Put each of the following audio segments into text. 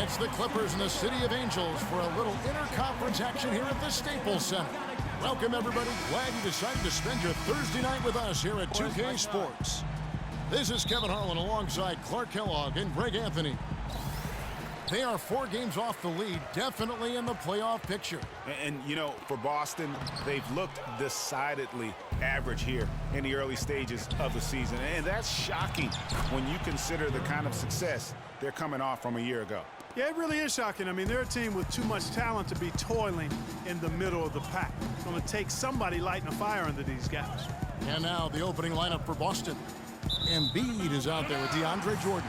It's the Clippers and the City of Angels for a little interconference action here at the Staples Center. Welcome, everybody. Glad you decided to spend your Thursday night with us here at 2K Sports. This is Kevin Harlan alongside Clark Kellogg and Greg Anthony. They are 4 games off the lead, definitely in the playoff picture. And you know, for Boston, they've looked decidedly average here in the early stages of the season. And that's shocking when you consider the kind of success they're coming off from a year ago. Yeah, it really is shocking. I mean, they're a team with too much talent to be toiling in the middle of the pack. It's going to take somebody lighting a fire under these guys. And now the opening lineup for Boston. Embiid is out there with DeAndre Jordan.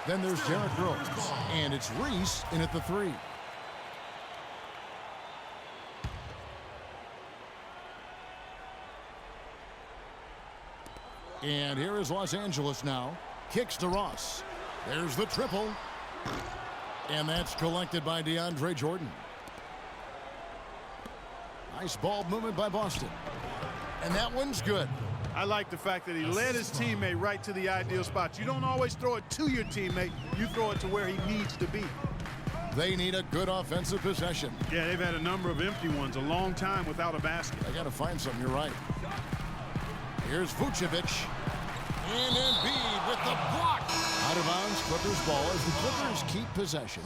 Then there's Derrick Rose, and it's Reese in at the 3. And here is Los Angeles now. Kicks to Ross. There's the triple. And that's collected by DeAndre Jordan. Nice ball movement by Boston. And that one's good. I like the fact that he led his teammate right to the ideal spot. You don't always throw it to your teammate. You throw it to where he needs to be. They need a good offensive possession. Yeah, they've had a number of empty ones, a long time without a basket. I got to find something. You're right. Here's Vucevic. And Embiid with the block. Out of bounds, Clippers ball as the Clippers keep possession.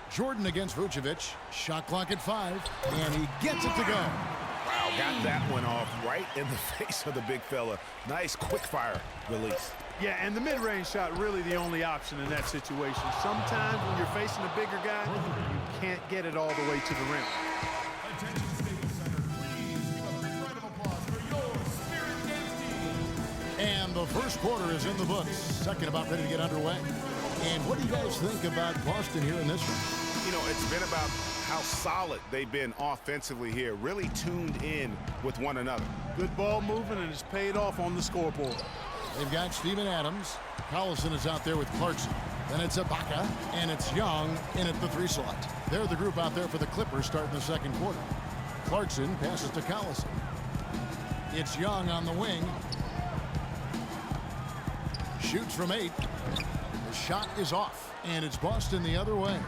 Jordan against Vucevic. Shot clock at 5, and he gets it to go. Wow, got that one off right in the face of the big fella. Nice quick fire release. Yeah, and the mid-range shot really the only option in that situation. Sometimes when you're facing a bigger guy, you can't get it all the way to the rim. Attention Staples Center, please give a big round of applause for your Spirit Games team. And the first quarter is in the books. Second about ready to get underway. And what do you guys think about Boston here in this one? You know, it's been about how solid they've been offensively here, really tuned in with one another. Good ball movement, and it's paid off on the scoreboard. They've got Steven Adams. Collison is out there with Clarkson. Then it's Ibaka, and it's Young in at the 3 slot. They're the group out there for the Clippers starting the second quarter. Clarkson passes to Collison. It's Young on the wing. Shoots from 8. The shot is off, and it's Boston the other way.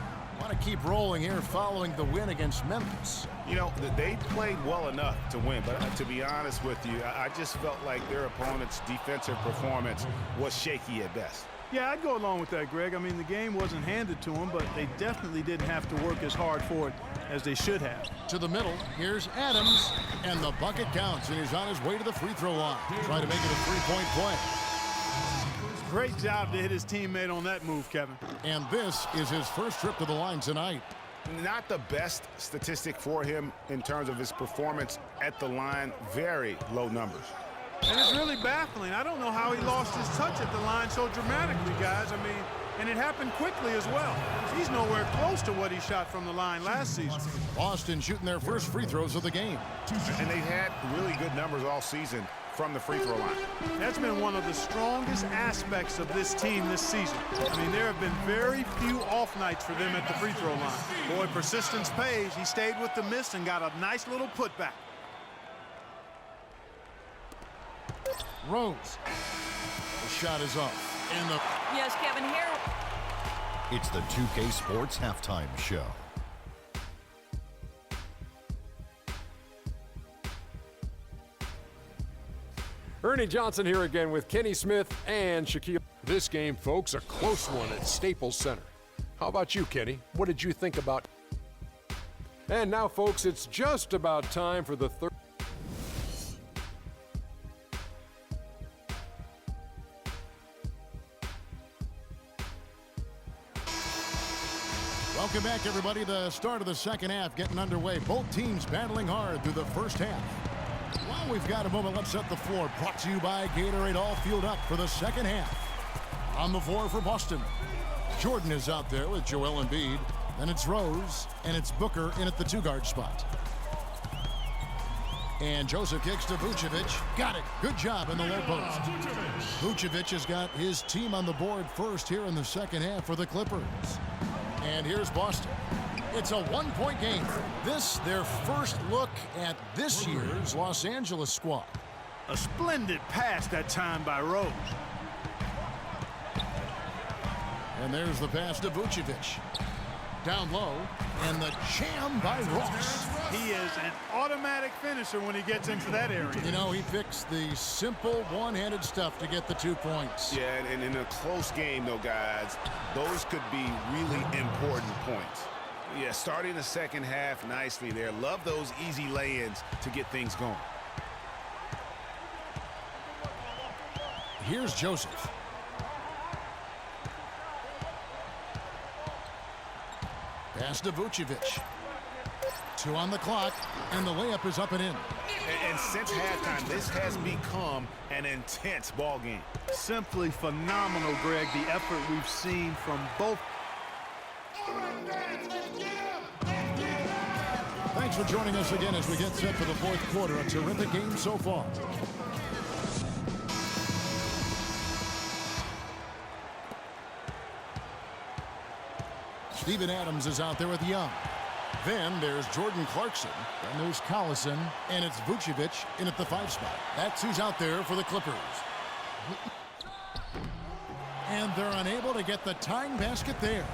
Want to keep rolling here following the win against Memphis. You know, they played well enough to win, but to be honest with you, I just felt like their opponent's defensive performance was shaky at best. Yeah, I'd go along with that, Greg. I mean, the game wasn't handed to them, but they definitely didn't have to work as hard for it as they should have. To the middle, here's Adams, and the bucket counts, and he's on his way to the free throw line. Try to make it a 3-point play. Great job to hit his teammate on that move, Kevin. And this is his first trip to the line tonight. Not the best statistic for him in terms of his performance at the line. Very low numbers. And it's really baffling. I don't know how he lost his touch at the line so dramatically, guys. I mean, and it happened quickly as well. He's nowhere close to what he shot from the line last season. Boston shooting their first free throws of the game. And they've had really good numbers all season from the free throw line. That's been one of the strongest aspects of this team this season. I mean, there have been very few off nights for them at the free throw line. Boy, persistence pays. He stayed with the miss and got a nice little putback. Rose. The shot is off. And the Yes, Kevin, here. It's the 2K Sports Halftime Show. Ernie Johnson here again with Kenny Smith and Shaquille. This game, folks, a close one at Staples Center. How about you, Kenny? What did you think about? And now, folks, it's just about time for the third. Welcome back, everybody. The start of the second half getting underway. Both teams battling hard through the first half. Well, we've got a moment. Let's set the floor. Brought to you by Gatorade. All fueled up for the second half. On the floor for Boston, Jordan is out there with Joel Embiid. Then it's Rose, and it's Booker in at the 2-guard spot. And Joseph kicks to Vucevic. Got it. Good job in the low post. Vucevic has got his team on the board first here in the second half for the Clippers. And here's Boston. It's a one-point game. This, their first look at this year's Los Angeles squad. A splendid pass that time by Rose. And there's the pass to Vucevic. Down low, and the jam by Ross. He is an automatic finisher when he gets into that area. You know, he picks the simple one-handed stuff to get the 2 points. Yeah, and in a close game, though, guys, those could be really important points. Yeah, starting the second half nicely there. Love those easy lay-ins to get things going. Here's Joseph. Pass to Vucevic. 2 on the clock, and the layup is up and in. And since halftime, this has become an intense ball game. Simply phenomenal, Greg, the effort we've seen from both. Thanks for joining us again as we get set for the fourth quarter. A terrific game so far. Steven Adams is out there with Young. Then there's Jordan Clarkson. Then there's Collison. And it's Vucevic in at the 5 spot. That's who's out there for the Clippers. And they're unable to get the tying basket there.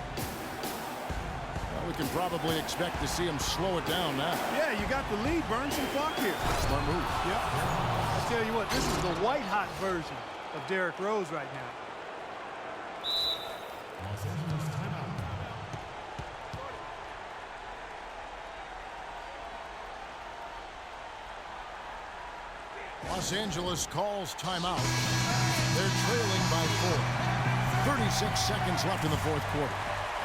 Well, we can probably expect to see him slow it down now. Yeah, you got the lead. Burn some clock here. Smart move. Yep. I'll tell you what, this is the white-hot version of Derrick Rose right now. Los Angeles timeout. Los Angeles calls timeout. They're trailing by 4. 36 seconds left in the fourth quarter.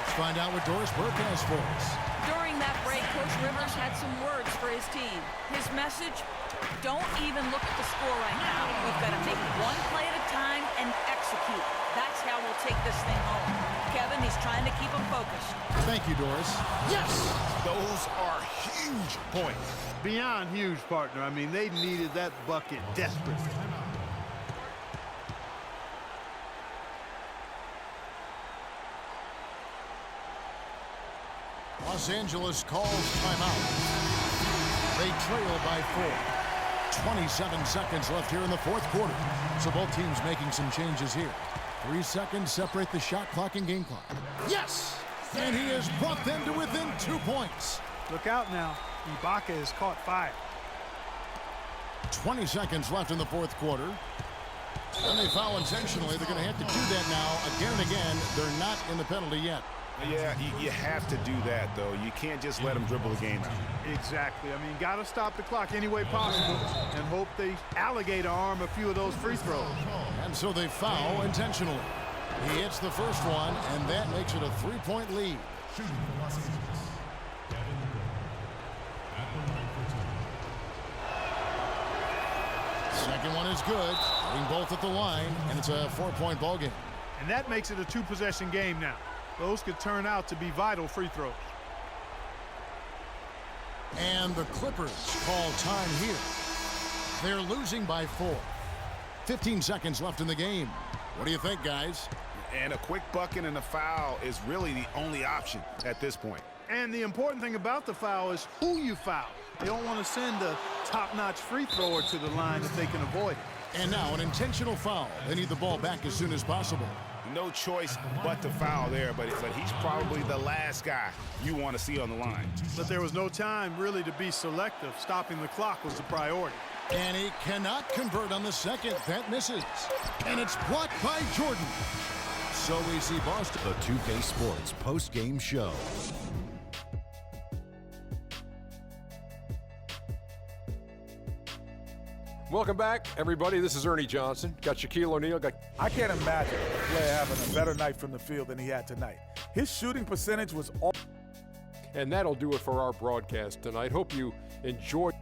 Let's find out what Doris Burke has for us. During that break, Coach Rivers had some words for his team. His message, don't even look at the score right now. We've got to make one play at a time and execute. That's how we'll take this thing home. Kevin, he's trying to keep them focused. Thank you, Doris. Yes! Those are huge points. Beyond huge, partner. I mean, they needed that bucket desperately. Los Angeles calls timeout. They trail by 4. 27 seconds left here in the fourth quarter. So both teams making some changes here. 3 seconds separate the shot clock and game clock. Yes! And he has brought them to within 2 points. Look out now. Ibaka has caught fire. 20 seconds left in the fourth quarter. And they foul intentionally. They're going to have to do that now again and again. They're not in the penalty yet. Yeah, you have to do that, though. You can't just let them dribble the game out. Exactly. I mean, got to stop the clock any way possible and hope they alligator arm a few of those free throws. And so they foul intentionally. He hits the first one, and that makes it a 3-point lead. Shooting for Los Angeles. Devin Booker. At the line for 2. Second one is good. Hitting both at the line, and it's a 4-point ball game. And that makes it a 2-possession game now. Those could turn out to be vital free throws. And the Clippers call time here. They're losing by 4. 15 seconds left in the game. What do you think, guys? And a quick bucket and a foul is really the only option at this point. And the important thing about the foul is who you foul. They don't want to send a top-notch free thrower to the line if they can avoid it. And now an intentional foul. They need the ball back as soon as possible. No choice but to foul there, but he's probably the last guy you want to see on the line. But there was no time really to be selective. Stopping the clock was the priority. And he cannot convert on the second. That misses. And it's blocked by Jordan. So we see Boston. The 2K Sports post-game show. Welcome back, everybody. This is Ernie Johnson. Got Shaquille O'Neal. I can't imagine a player having a better night from the field than he had tonight. His shooting percentage was all. And that'll do it for our broadcast tonight. Hope you enjoyed.